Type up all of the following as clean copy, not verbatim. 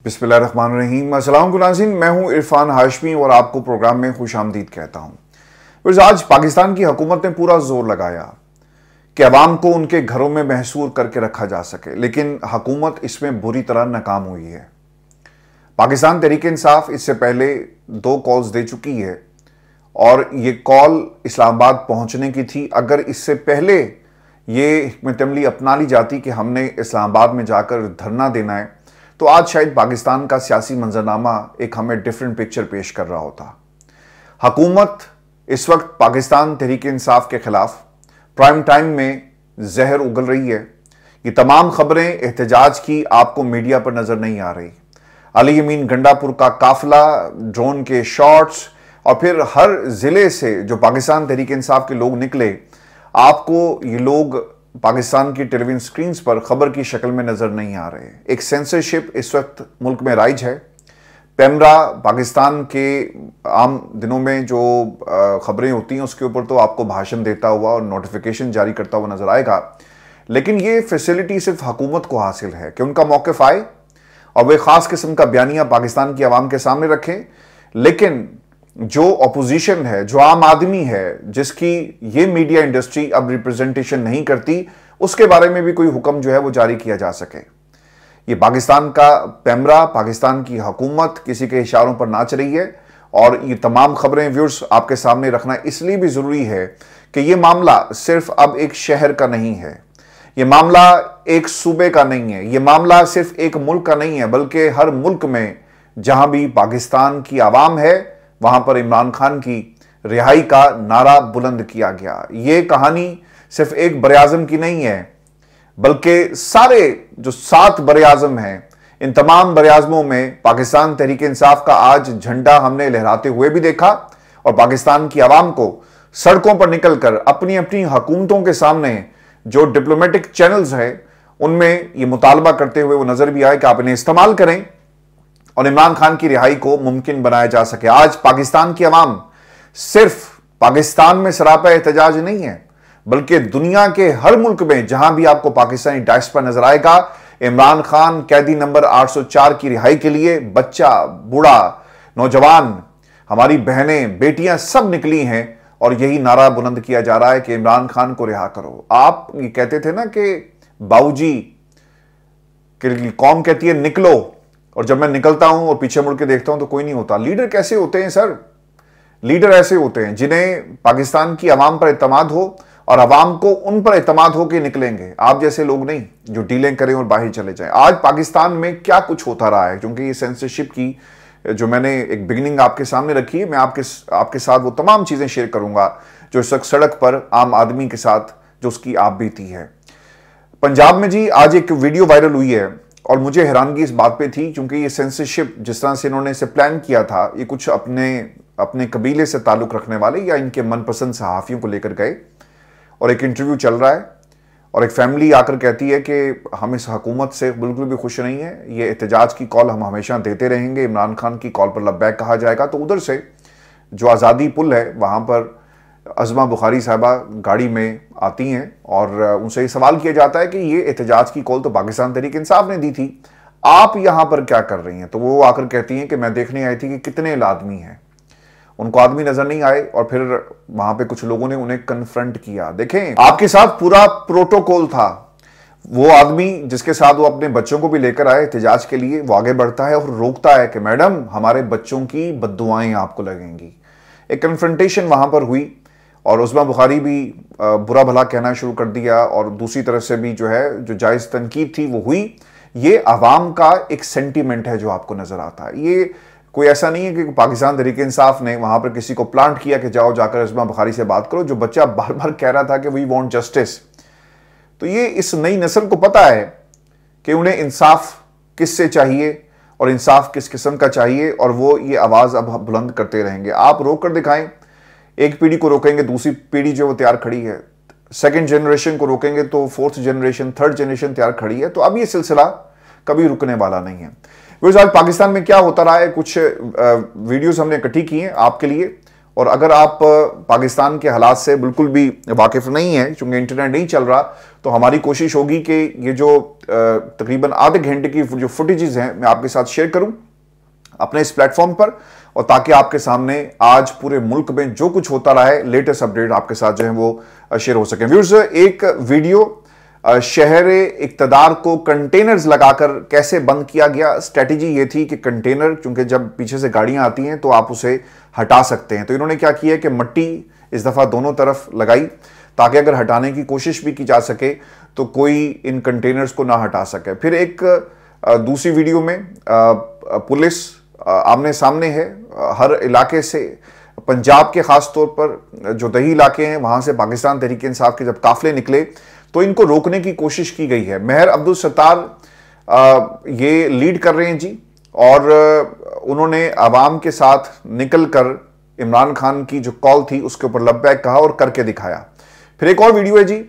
बिस्मिल्लाहिर्रहमानिर्रहीम। अस्सलाम नाज़रीन, मैं हूं इरफान हाशमी और आपको प्रोग्राम में खुशामदीद कहता हूं। आज पाकिस्तान की हुकूमत ने पूरा जोर लगाया कि अवाम को उनके घरों में महसूर करके रखा जा सके, लेकिन हुकूमत इसमें बुरी तरह नाकाम हुई है। पाकिस्तान तहरीक इंसाफ इससे पहले 2 कॉल्स दे चुकी है और ये कॉल इस्लामाबाद पहुंचने की थी। अगर इससे पहले ये हिकमत अमली अपना ली जाती कि हमने इस्लामाबाद में जाकर धरना देना है, तो आज शायद पाकिस्तान का सियासी मंजरनामा एक हमें डिफरेंट पिक्चर पेश कर रहा होता। हुकूमत इस वक्त पाकिस्तान तहरीक इंसाफ के खिलाफ प्राइम टाइम में जहर उगल रही है। ये तमाम खबरें एहतजाज की आपको मीडिया पर नजर नहीं आ रही। अली यमीन गंडापुर का काफिला, ड्रोन के शॉट्स और फिर हर जिले से जो पाकिस्तान तहरीक इंसाफ के लोग निकले, आपको ये लोग पाकिस्तान की टेलीविजन स्क्रीन्स पर खबर की शक्ल में नजर नहीं आ रहे। एक सेंसरशिप इस वक्त मुल्क में राइज है। पैमरा पाकिस्तान के आम दिनों में जो खबरें होती हैं उसके ऊपर तो आपको भाषण देता हुआ और नोटिफिकेशन जारी करता हुआ नजर आएगा, लेकिन ये फैसिलिटी सिर्फ हुकूमत को हासिल है कि उनका मौक़िफ़ आए और वे खास किस्म का बयानिया पाकिस्तान की आवाम के सामने रखें। लेकिन जो अपोजिशन है, जो आम आदमी है, जिसकी ये मीडिया इंडस्ट्री अब रिप्रेजेंटेशन नहीं करती, उसके बारे में भी कोई हुक्म जो है वो जारी किया जा सके। ये पाकिस्तान का पैमरा, पाकिस्तान की हुकूमत किसी के इशारों पर नाच रही है और ये तमाम खबरें व्यूअर्स आपके सामने रखना इसलिए भी जरूरी है कि ये मामला सिर्फ अब एक शहर का नहीं है, ये मामला एक सूबे का नहीं है, ये मामला सिर्फ एक मुल्क का नहीं है, बल्कि हर मुल्क में जहां भी पाकिस्तान की आवाम है वहां पर इमरान खान की रिहाई का नारा बुलंद किया गया। यह कहानी सिर्फ एक बरे-आज़म की नहीं है, बल्कि सारे जो 7 बरे-आज़म हैं, इन तमाम बरे-आज़मों में पाकिस्तान तहरीक इंसाफ का आज झंडा हमने लहराते हुए भी देखा और पाकिस्तान की आवाम को सड़कों पर निकलकर अपनी अपनी हुकूमतों के सामने जो डिप्लोमेटिक चैनल्स हैं उनमें यह मुतालबा करते हुए वो नजर भी आए कि आप इन्हें इस्तेमाल करें और इमरान खान की रिहाई को मुमकिन बनाया जा सके। आज पाकिस्तान की आवाम सिर्फ पाकिस्तान में सरापा एहतजाज नहीं है, बल्कि दुनिया के हर मुल्क में जहां भी आपको पाकिस्तानी डायस्पोरा नजर आएगा, इमरान खान कैदी नंबर 804 की रिहाई के लिए बच्चा, बूढ़ा, नौजवान, हमारी बहनें, बेटियां सब निकली हैं और यही नारा बुलंद किया जा रहा है कि इमरान खान को रिहा करो। आप ये कहते थे ना कि बाबूजी की कौम कहती है निकलो, और जब मैं निकलता हूं और पीछे मुड़ के देखता हूं तो कोई नहीं होता। लीडर कैसे होते हैं सर? लीडर ऐसे होते हैं जिन्हें पाकिस्तान की आवाम पर एतमाद हो और आवाम को उन पर एतमाद हो कि निकलेंगे। आप जैसे लोग नहीं जो डीलें करें और बाहर चले जाएं। आज पाकिस्तान में क्या कुछ होता रहा है, क्योंकि ये सेंसरशिप की जो मैंने एक बिगिनिंग आपके सामने रखी है, मैं आपके साथ वो तमाम चीजें शेयर करूंगा जो इस वक्त सड़क पर आम आदमी के साथ जो उसकी आप बीती है। पंजाब में जी आज एक वीडियो वायरल हुई है और मुझे हैरानगी इस बात पे थी, क्योंकि ये सेंसरशिप जिस तरह से इन्होंने इसे प्लान किया था, ये कुछ अपने कबीले से ताल्लुक रखने वाले या इनके मनपसंद सहाफ़ियों को लेकर गए और एक इंटरव्यू चल रहा है और एक फैमिली आकर कहती है कि हम इस हुकूमत से बिल्कुल भी खुश नहीं है, ये एहतजाज की कॉल हम हमेशा देते रहेंगे, इमरान खान की कॉल पर लब्बैक कहा जाएगा। तो उधर से जो आज़ादी पुल है वहाँ पर अज़मा बुखारी साहबा गाड़ी में आती हैं और उनसे ये सवाल किया जाता है कि ये एहतजाज की कॉल तो पाकिस्तान तहरीक इंसाफ ने दी थी, आप यहां पर क्या कर रही हैं? तो वो आकर कहती हैं कि मैं देखने आई थी कि कितने आदमी हैं। उनको आदमी नजर नहीं आए और फिर वहां पे कुछ लोगों ने उन्हें कन्फ्रंट किया। देखें, आपके साथ पूरा प्रोटोकॉल था। वो आदमी जिसके साथ वो अपने बच्चों को भी लेकर आए एहतजाज के लिए, वो आगे बढ़ता है और रोकता है कि मैडम हमारे बच्चों की बद्दुआएं आपको लगेंगी। एक कन्फ्रंटेशन वहां पर हुई और अज़मा बुखारी भी बुरा भला कहना शुरू कर दिया और दूसरी तरफ से भी जो है जो जायज़ तनकीद थी वो हुई। ये अवाम का एक सेंटीमेंट है जो आपको नजर आता है। ये कोई ऐसा नहीं है कि पाकिस्तान तहरीक इंसाफ ने वहां पर किसी को प्लांट किया कि जाओ जाकर अज़मा बुखारी से बात करो। जो बच्चा बार बार कह रहा था कि वी वांट जस्टिस, तो ये इस नई नस्ल को पता है कि उन्हें इंसाफ किससे चाहिए और इंसाफ किस किस्म का चाहिए, और वो ये आवाज़ अब बुलंद करते रहेंगे। आप रोक कर दिखाएं, एक पीढ़ी को रोकेंगे दूसरी पीढ़ी जो वो तैयार खड़ी है, सेकंड जनरेशन को रोकेंगे तो फोर्थ जनरेशन, थर्ड जनरेशन तैयार खड़ी है। तो अब ये सिलसिला कभी रुकने वाला नहीं है। आज पाकिस्तान में क्या होता रहा है, कुछ वीडियोस हमने इकट्ठी की हैं आपके लिए और अगर आप पाकिस्तान के हालात से बिल्कुल भी वाकिफ नहीं है, चूंकि इंटरनेट नहीं चल रहा, तो हमारी कोशिश होगी कि ये जो तकरीबन आधे घंटे की जो फुटेजेस हैं मैं आपके साथ शेयर करूं अपने इस प्लेटफॉर्म पर, और ताकि आपके सामने आज पूरे मुल्क में जो कुछ होता रहा है लेटेस्ट अपडेट आपके साथ जो है वो शेयर हो सके। व्यूअर्स, एक वीडियो शहर इक्तदार को कंटेनर्स लगाकर कैसे बंद किया गया। स्ट्रेटेजी ये थी कि कंटेनर, चूंकि जब पीछे से गाड़ियां आती हैं तो आप उसे हटा सकते हैं, तो इन्होंने क्या किया कि मट्टी इस दफा दोनों तरफ लगाई ताकि अगर हटाने की कोशिश भी की जा सके तो कोई इन कंटेनर्स को ना हटा सके। फिर एक दूसरी वीडियो में पुलिस आमने सामने है हर इलाके से, पंजाब के खास तौर पर जो दही इलाके हैं वहां से पाकिस्तान तहरीक इंसाफ के जब काफिले निकले तो इनको रोकने की कोशिश की गई है। मेहर अब्दुल सत्तार ये लीड कर रहे हैं जी, और उन्होंने आवाम के साथ निकलकर इमरान खान की जो कॉल थी उसके ऊपर लब्बैक कहा और करके दिखाया। फिर एक और वीडियो है जी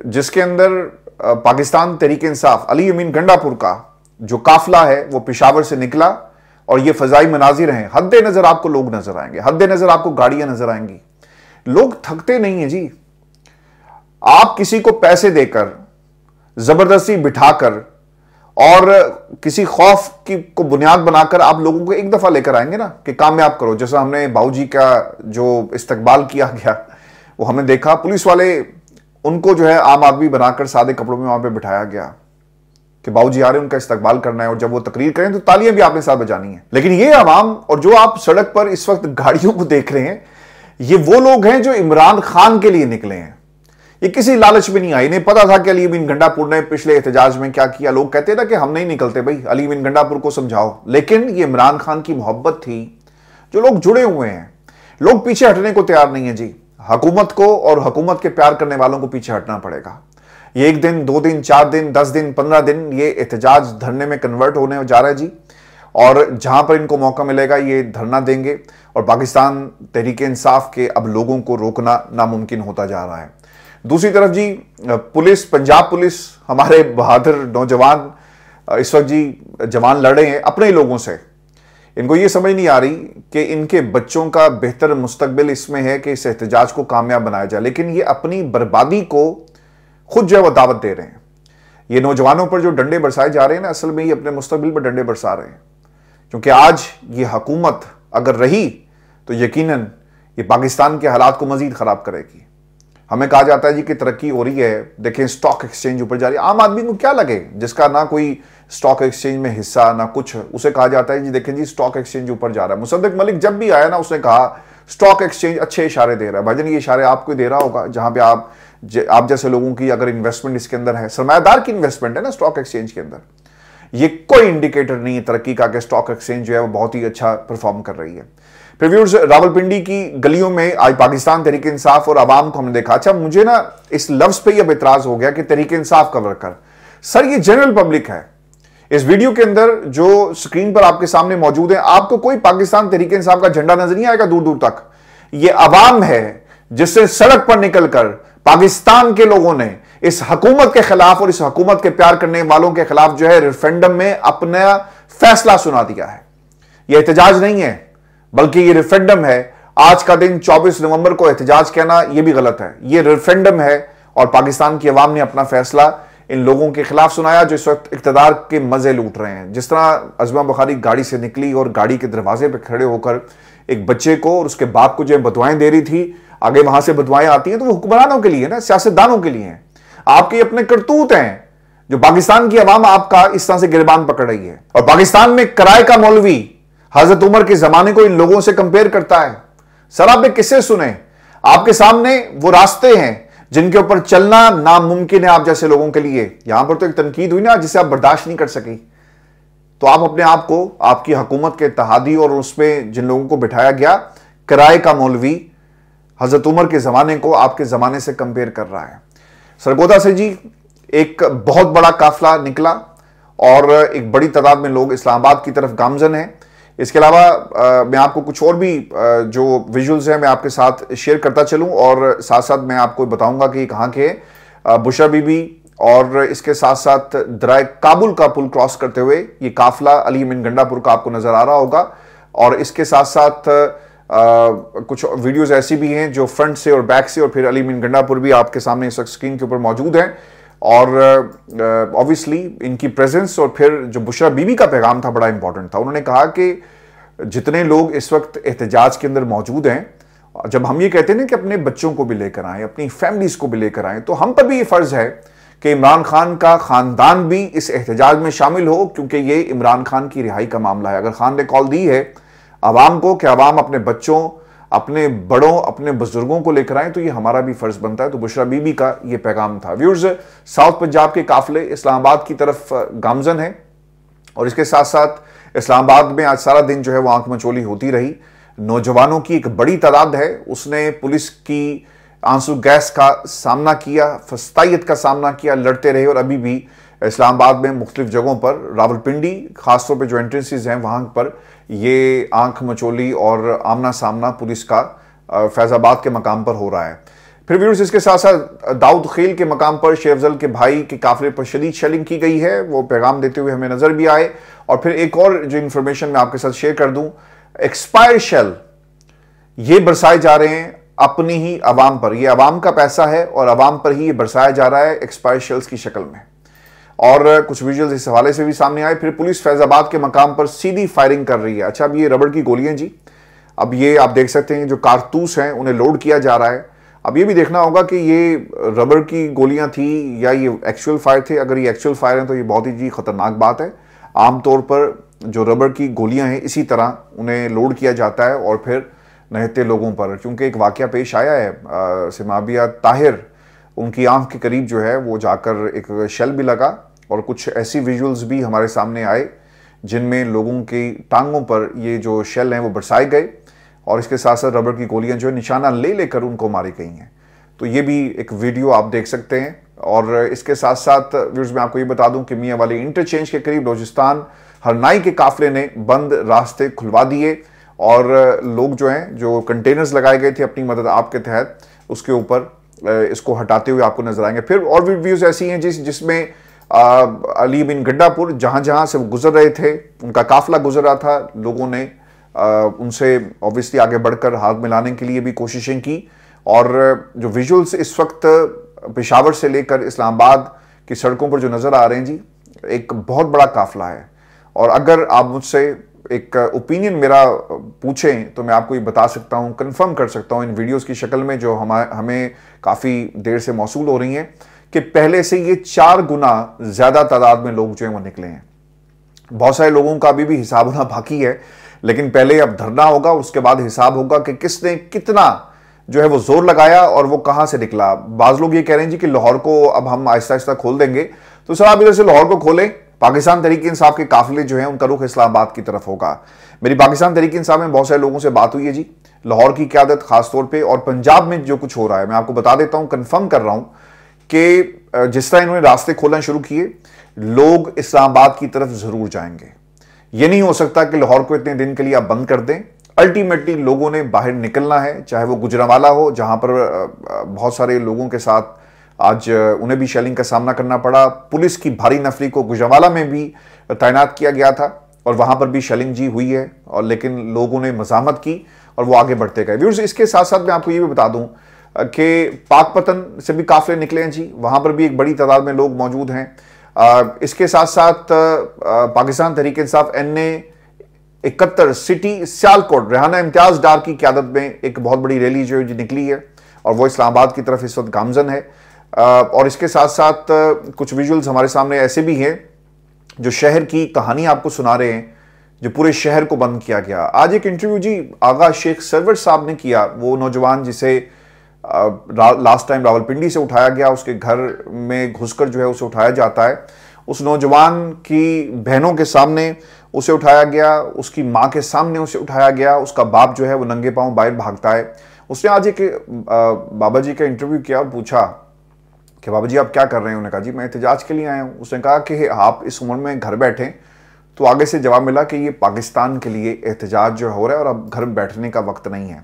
जिसके अंदर पाकिस्तान तहरीक इंसाफ अली अमीन गंडापुर का जो काफिला है वो पेशावर से निकला और ये फजाई मनाजिर हैं। हद्दे नजर आपको लोग नजर आएंगे, हद्दे नजर आपको गाड़ियां नजर आएंगी। लोग थकते नहीं है जी। आप किसी को पैसे देकर, जबरदस्ती बिठाकर और किसी खौफ की को बुनियाद बनाकर आप लोगों को एक दफा लेकर आएंगे ना कि कामयाब करो। जैसा हमने बाऊजी का जो इस्तकबाल किया गया वो हमने देखा, पुलिस वाले उनको जो है आम आदमी बनाकर सादे कपड़ों में वहां पे बिठाया गया कि बाऊजी आ रहे हैं, उनका इस्तकबाल करना है, और जब वो तकरीर करें तो तालियां भी आपने साथ बजानी है। लेकिन ये अवाम और जो आप सड़क पर इस वक्त गाड़ियों को देख रहे हैं, ये वो लोग हैं जो इमरान खान के लिए निकले हैं। ये किसी लालच में नहीं आई, इन्हें पता था कि अली अमीन गंडापुर ने पिछले एहतजाज में क्या किया। लोग कहते ना कि हम नहीं निकलते, भाई अली अमीन गंडापुर को समझाओ, लेकिन ये इमरान खान की मोहब्बत थी। जो लोग जुड़े हुए हैं, लोग पीछे हटने को तैयार नहीं है जी। हुकूमत को और हुकूमत के प्यार करने वालों को पीछे हटना पड़ेगा। ये 1 दिन 2 दिन 4 दिन 10 दिन 15 दिन ये एहतजाज धरने में कन्वर्ट होने जा रहा है जी, और जहां पर इनको मौका मिलेगा ये धरना देंगे, और पाकिस्तान तहरीक इंसाफ के अब लोगों को रोकना नामुमकिन होता जा रहा है। दूसरी तरफ जी पुलिस, पंजाब पुलिस, हमारे बहादुर नौजवान इस वक्त जी जवान लड़ रहे हैं अपने लोगों से। इनको ये समझ नहीं आ रही कि इनके बच्चों का बेहतर मुस्तकबिल इसमें है कि इस एहतजाज को कामयाब बनाया जाए, लेकिन ये अपनी बर्बादी को खुद जो है वो दावत दे रहे हैं। ये नौजवानों पर जो डंडे बरसाए जा रहे हैं ना, असल में ये अपने मुस्तकबिल पर डंडे बरसा रहे हैं, क्योंकि आज ये हुकूमत अगर रही तो यकीनन ये पाकिस्तान के हालात को मजीद खराब करेगी। हमें कहा जाता है जी कि तरक्की हो रही है, देखें स्टॉक एक्सचेंज ऊपर जा रही है। आम आदमी को क्या लगे जिसका ना कोई स्टॉक एक्सचेंज में हिस्सा ना कुछ, उसे कहा जाता है जी देखें जी स्टॉक एक्सचेंज ऊपर जा रहा है। मुसद्दिक मलिक जब भी आया ना उसने कहा स्टॉक एक्सचेंज अच्छे इशारे दे रहा है। भाईजान ये इशारे आपको दे रहा होगा जहां पे आप जैसे लोगों की अगर इन्वेस्टमेंट इसके अंदर है, सरमायादार की इन्वेस्टमेंट है ना स्टॉक एक्सचेंज के अंदर, ये कोई इंडिकेटर नहीं है तरक्की का कि स्टॉक एक्सचेंज जो है वो बहुत ही अच्छा परफॉर्म कर रही है। व्यूअर्स, रावलपिंडी की गलियों में आज पाकिस्तान तहरीक इंसाफ और आवाम को हमने देखा। अच्छा, मुझे ना इस लफ्ज पे अब इतराज हो गया कि तहरीक इंसाफ का वर्कर, सर ये जनरल पब्लिक है। इस वीडियो के अंदर जो स्क्रीन पर आपके सामने मौजूद है, आपको कोई पाकिस्तान तहरीक इंसाफ का झंडा नजर नहीं आएगा दूर दूर तक। ये अवाम है जिससे सड़क पर निकलकर पाकिस्तान के लोगों ने इस हुकूमत के खिलाफ और इस हुकूमत के प्यार करने वालों के खिलाफ जो है रेफरेंडम में अपना फैसला सुना दिया है। यह एहतजाज नहीं है बल्कि ये रेफरेंडम है। आज का दिन 24 नवंबर को एहतजाज कहना यह भी गलत है, ये रेफरेंडम है और पाकिस्तान की अवाम ने अपना फैसला इन लोगों के खिलाफ सुनाया जो इस वक्त इक्तदार के मजे लूट रहे हैं। जिस तरह अज़मा बुखारी गाड़ी से निकली और गाड़ी के दरवाजे पर खड़े होकर एक बच्चे को और उसके बाप को जो बदवाएं दे रही थी, आगे वहां से बदवाएं आती हैं तो वो हुक्मरानों के लिए ना, सियासतदानों के लिए हैं। आपके अपने करतूत हैं जो पाकिस्तान की अवाम आपका इस तरह से गिरबान पकड़ रही है। और पाकिस्तान में किराए का मौलवी हजरत उमर के जमाने को इन लोगों से कंपेयर करता है। सर आपने किससे सुने? आपके सामने वो रास्ते हैं जिनके ऊपर चलना नामुमकिन है आप जैसे लोगों के लिए। यहां पर तो एक तनकीद हुई ना जिसे आप बर्दाश्त नहीं कर सकी, तो आप अपने आप को आपकी हुकूमत के इत्तेहादी और उसमें जिन लोगों को बिठाया गया किराए का मौलवी हजरत उमर के जमाने को आपके जमाने से कंपेयर कर रहा है। सरगोदा से जी एक बहुत बड़ा काफिला निकला और एक बड़ी तादाद में लोग इस्लामाबाद की तरफ गामजन हैं। इसके अलावा मैं आपको कुछ और भी जो विजुअल्स हैं मैं आपके साथ शेयर करता चलूं और साथ साथ मैं आपको बताऊंगा कि कहां के बुशरा बीबी और इसके साथ साथ दराय काबुल का पुल क्रॉस करते हुए ये काफिला अली अमीन गंडापुर का आपको नजर आ रहा होगा। और इसके साथ साथ कुछ वीडियोस ऐसी भी हैं जो फ्रंट से और बैक से, और फिर अली मीन गंडापुर भी आपके सामने इस वक्त स्क्रीन के ऊपर मौजूद हैं। और ऑब्वियसली इनकी प्रेजेंस और फिर जो बुशरा बीबी का पैगाम था बड़ा इंपॉर्टेंट था। उन्होंने कहा कि जितने लोग इस वक्त एहतजाज के अंदर मौजूद हैं, जब हम ये कहते हैं ना कि अपने बच्चों को भी लेकर आएं, अपनी फैमिलीज को भी लेकर आएं, तो हम पर भी ये फर्ज है कि इमरान खान का खानदान भी इस एहतजाज में शामिल हो, क्योंकि ये इमरान खान की रिहाई का मामला है। अगर खान ने कॉल दी है अवाम को कि अवाम अपने बच्चों, अपने बड़ों, अपने बुजुर्गों को लेकर आए, तो ये हमारा भी फर्ज बनता है। तो बुशरा बीबी का ये पैगाम था। व्यूअर्स, साउथ पंजाब के काफिले इस्लामाबाद की तरफ गामजन है, और इसके साथ साथ इस्लामाबाद में आज सारा दिन जो है वो आंख मचोली होती रही। नौजवानों की एक बड़ी तादाद है, उसने पुलिस की आंसू गैस का सामना किया, फस्तायत का सामना किया, लड़ते रहे, और अभी भी इस्लामाबाद में मुख्तलिफ जगहों पर, रावलपिंडी खासतौर पर जो एंट्रेंसेज हैं वहां पर ये आंख मचोली और आमना सामना पुलिस का फैजाबाद के मकाम पर हो रहा है। फिर व्यूअर्स, इसके साथ साथ दाऊद खेल के मकाम पर शेख अफजल के भाई के काफिले पर शदीद शेलिंग की गई है, वो पैगाम देते हुए हमें नजर भी आए। और फिर एक और जो इंफॉर्मेशन मैं आपके साथ शेयर कर दूं, एक्सपायर शेल ये बरसाए जा रहे हैं अपनी ही अवाम पर। ये अवाम का पैसा है और अवाम पर ही ये बरसाया जा रहा है एक्सपायर शेल्स की शक्ल में, और कुछ विजुअल्स इस हवाले से भी सामने आए। फिर पुलिस फैजाबाद के मकाम पर सीधी फायरिंग कर रही है। अच्छा, अब ये रबड़ की गोलियां जी, अब ये आप देख सकते हैं जो कारतूस हैं उन्हें लोड किया जा रहा है। अब ये भी देखना होगा कि ये रबड़ की गोलियां थी या ये एक्चुअल फायर थे। अगर ये एक्चुअल फायर हैं तो ये बहुत ही जी खतरनाक बात है। आमतौर पर जो रबड़ की गोलियां हैं इसी तरह उन्हें लोड किया जाता है और फिर नहते लोगों पर। क्योंकि एक वाकया पेश आया है, सिमाबिया ताहिर, उनकी आंख के करीब जो है वो जाकर एक शेल भी लगा, और कुछ ऐसी विजुअल्स भी हमारे सामने आए जिनमें लोगों की टांगों पर ये जो शेल हैं वो बरसाए गए, और इसके साथ साथ रबड़ की गोलियां जो है निशाना ले लेकर उनको मारी गई हैं। तो ये भी एक वीडियो आप देख सकते हैं। और इसके साथ साथ व्यूअर्स, मैं आपको ये बता दूं कि मियां वाली इंटरचेंज के करीब बलूचिस्तान हरनाई के काफिले ने बंद रास्ते खुलवा दिए, और लोग जो हैं, जो कंटेनर्स लगाए गए थे अपनी मदद आप के तहत, उसके ऊपर इसको हटाते हुए आपको नजर आएंगे। फिर और वीडियोज ऐसी हैं जिसमें अली बिन गंडापुर जहां जहां से वो गुजर रहे थे, उनका काफिला गुजर रहा था, लोगों ने उनसे ऑब्वियसली आगे बढ़कर हाथ मिलाने के लिए भी कोशिशें की। और जो विजुअल्स इस वक्त पेशावर से लेकर इस्लामाबाद की सड़कों पर जो नजर आ रहे हैं जी, एक बहुत बड़ा काफिला है। और अगर आप मुझसे एक ओपिनियन मेरा पूछें तो मैं आपको ये बता सकता हूं, कंफर्म कर सकता हूं इन वीडियोस की शक्ल में जो हमें काफी देर से मौसूल हो रही हैं, कि पहले से ये 4 गुना ज्यादा तादाद में लोग जो हैं वो निकले हैं। बहुत सारे लोगों का अभी भी हिसाब होना बाकी है, लेकिन पहले अब धरना होगा, उसके बाद हिसाब होगा कि किसने कितना जो है वो जोर लगाया और वो कहां से निकला। बाज लोग ये कह रहे हैं जी कि लाहौर को अब हम आहिस्ता आहिस्ता खोल देंगे, तो सर आप इधर से लाहौर को खोलें, पाकिस्तान तहरीक इंसाफ के काफिले जो हैं उनका रुख इस्लामाबाद की तरफ होगा। मेरी पाकिस्तान तहरीक इंसाफ में बहुत सारे लोगों से बात हुई है जी, लाहौर की क़यादत खासतौर पर, और पंजाब में जो कुछ हो रहा है मैं आपको बता देता हूं, कंफर्म कर रहा हूं कि जिस तरह इन्होंने रास्ते खोलना शुरू किए, लोग इस्लामाबाद की तरफ जरूर जाएंगे। यह नहीं हो सकता कि लाहौर को इतने दिन के लिए आप बंद कर दें। अल्टीमेटली लोगों ने बाहर निकलना है, चाहे वो गुजरांवाला हो जहां पर बहुत सारे लोगों के साथ आज उन्हें भी शेलिंग का सामना करना पड़ा। पुलिस की भारी नफरी को गुजरांवाला में भी तैनात किया गया था और वहां पर भी शेलिंग जी हुई है, और लेकिन लोगों ने मज़ामत की और वो आगे बढ़ते गए। व्यूअर्स, इसके साथ साथ मैं आपको ये भी बता दूं कि पाकपतन से भी काफिले निकले हैं जी, वहां पर भी एक बड़ी तादाद में लोग मौजूद हैं। इसके साथ साथ पाकिस्तान तहरीक इंसाफ NA 71 सिटी सियालकोट रेहाना इम्तियाज डार की क़यादत में एक बहुत बड़ी रैली जो निकली है, और वो इस्लामाबाद की तरफ इस वक्त गामजन है। और इसके साथ साथ कुछ विजुअल्स हमारे सामने ऐसे भी हैं जो शहर की कहानी आपको सुना रहे हैं, जो पूरे शहर को बंद किया गया। आज एक इंटरव्यू जी आगा शेख सरवर साहब ने किया, वो नौजवान जिसे लास्ट टाइम रावलपिंडी से उठाया गया, उसके घर में घुसकर जो है उसे उठाया जाता है, उस नौजवान की बहनों के सामने उसे उठाया गया, उसकी माँ के सामने उसे उठाया गया, उसका बाप जो है वो नंगे पांव बाहर भागता है। उसने आज एक बाबा जी का इंटरव्यू किया और पूछा कि बाबा जी आप क्या कर रहे हैं? उन्होंने कहा जी मैं एहतजाज के लिए आया हूँ। उसने कहा कि आप इस उम्र में घर बैठे, तो आगे से जवाब मिला कि ये पाकिस्तान के लिए एहतजाज जो हो रहा है और अब घर बैठने का वक्त नहीं है।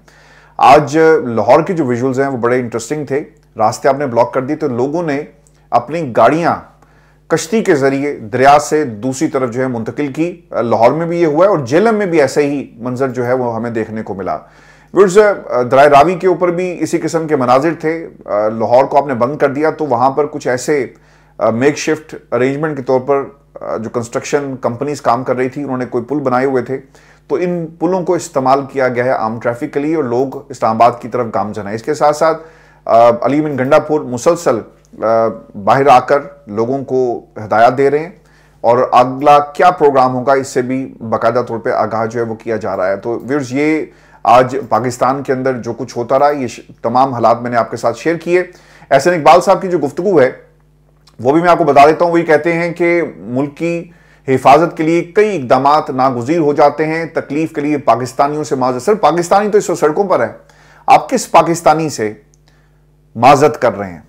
आज लाहौर के जो विजुअल्स हैं वो बड़े इंटरेस्टिंग थे। रास्ते आपने ब्लॉक कर दिए तो लोगों ने अपनी गाड़ियां कश्ती के जरिए दरिया से दूसरी तरफ जो है मुंतकिल की। लाहौर में भी ये हुआ है और जेलम में भी ऐसा ही मंजर जो है वो हमें देखने को मिला। दराय रावी के ऊपर भी इसी किस्म के मनाजिर थे। लाहौर को आपने बंद कर दिया तो वहां पर कुछ ऐसे मेक शिफ्ट अरेंजमेंट के तौर पर जो कंस्ट्रक्शन कंपनीज काम कर रही थी, उन्होंने कोई पुल बनाए हुए थे, तो इन पुलों को इस्तेमाल किया गया है आम ट्रैफिक के लिए और लोग इस्लामाबाद की तरफ गामजन है। इसके साथ साथ अली बिन गंडापुर मुसलसल बाहर आकर लोगों को हिदायत दे रहे हैं और अगला क्या प्रोग्राम होगा इससे भी बाकायदा तौर पे आगाह जो है वो किया जा रहा है। तो व्यूअर्स, ये आज पाकिस्तान के अंदर जो कुछ होता रहा, ये तमाम हालात मैंने आपके साथ शेयर किए। एहसन इकबाल साहब की जो गुफ्तगू है वो भी मैं आपको बता देता हूं। वही कहते हैं कि मुल्क की हिफाजत के लिए कई इकदाम नागुज़ीर हो जाते हैं, तकलीफ के लिए पाकिस्तानियों से माजरत। सिर्फ पाकिस्तानी तो इस वक्त सड़कों पर है, आप किस पाकिस्तानी से माजरत कर रहे हैं?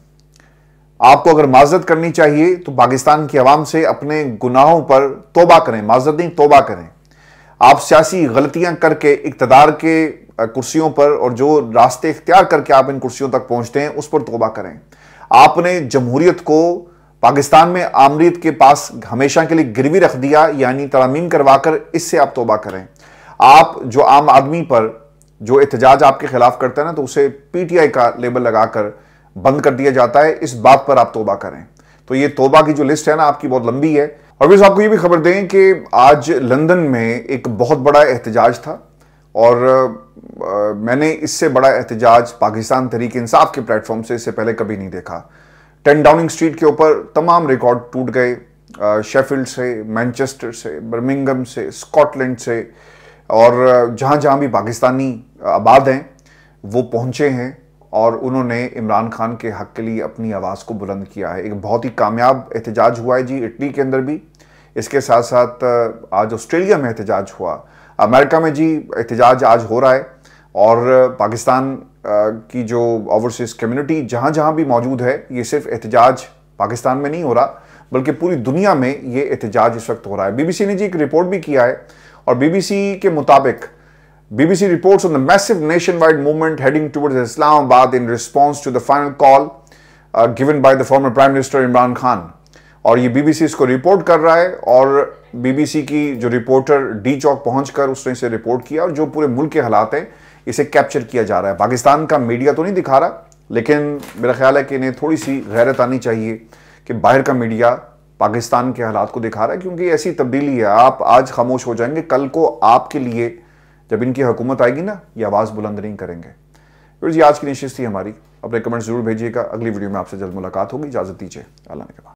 आपको अगर माजरत करनी चाहिए तो पाकिस्तान की आवाम से अपने गुनाहों पर तौबा करें, माजरत नहीं तौबा करें। आप सियासी गलतियां करके इक़्तिदार के कुर्सियों पर और जो रास्ते इख्तियार करके आप इन कुर्सियों तक पहुंचते हैं उस पर तौबा करें। आपने जमहूरियत को पाकिस्तान में आमरीत के पास हमेशा के लिए गिरवी रख दिया, यानी तरमीम करवाकर, इससे आप तौबा करें। आप जो आम आदमी पर जो एहतजाज आपके खिलाफ करता है ना, तो उसे पीटीआई का लेबल लगाकर बंद कर दिया जाता है, इस बात पर आप तौबा करें। तो ये तौबा की जो लिस्ट है ना आपकी बहुत लंबी है। और फिर आपको ये भी खबर दें कि आज लंदन में एक बहुत बड़ा एहतजाज था और मैंने इससे बड़ा एहतजाज पाकिस्तान तहरीक इंसाफ के प्लेटफॉर्म से इससे पहले कभी नहीं देखा। 10 डाउनिंग स्ट्रीट के ऊपर तमाम रिकॉर्ड टूट गए, शेफील्ड से, मैनचेस्टर से, बर्मिंघम से, स्कॉटलैंड से, और जहाँ जहाँ भी पाकिस्तानी आबाद हैं वो पहुँचे हैं और उन्होंने इमरान खान के हक़ के लिए अपनी आवाज़ को बुलंद किया है। एक बहुत ही कामयाब एहतजाज हुआ है जी इटली के अंदर भी, इसके साथ साथ आज ऑस्ट्रेलिया में एहतजाज हुआ, अमेरिका में जी एहतजाज आज हो रहा है। और पाकिस्तान की जो ओवरसीज़ कम्युनिटी जहाँ जहाँ भी मौजूद है, ये सिर्फ एहतजाज पाकिस्तान में नहीं हो रहा बल्कि पूरी दुनिया में ये एहतजाज इस वक्त हो रहा है। बीबीसी ने जी एक रिपोर्ट भी किया है और बीबीसी के मुताबिक BBC reports on the massive nationwide movement heading towards Islamabad in response to the final call given by the former Prime Minister Imran Khan। और ये BBC इसको रिपोर्ट कर रहा है और BBC की जो रिपोर्टर डी चौक पहुंचकर उसने इसे रिपोर्ट किया और जो पूरे मुल्क के हालात हैं इसे कैप्चर किया जा रहा है। पाकिस्तान का मीडिया तो नहीं दिखा रहा, लेकिन मेरा ख्याल है कि इन्हें थोड़ी सी गैरत आनी चाहिए कि बाहर का मीडिया पाकिस्तान के हालात को दिखा रहा है, क्योंकि ऐसी तब्दीली है। आप आज खामोश हो जाएंगे, कल को आपके लिए जब इनकी हुकूमत आएगी ना, ये आवाज़ बुलंद नहीं करेंगे। फिर ये आज की नशिस्त थी हमारी। अपने कमेंट्स जरूर भेजिएगा। अगली वीडियो में आपसे जल्द मुलाकात होगी। इजाज़त दीजिए। अल्लाह ने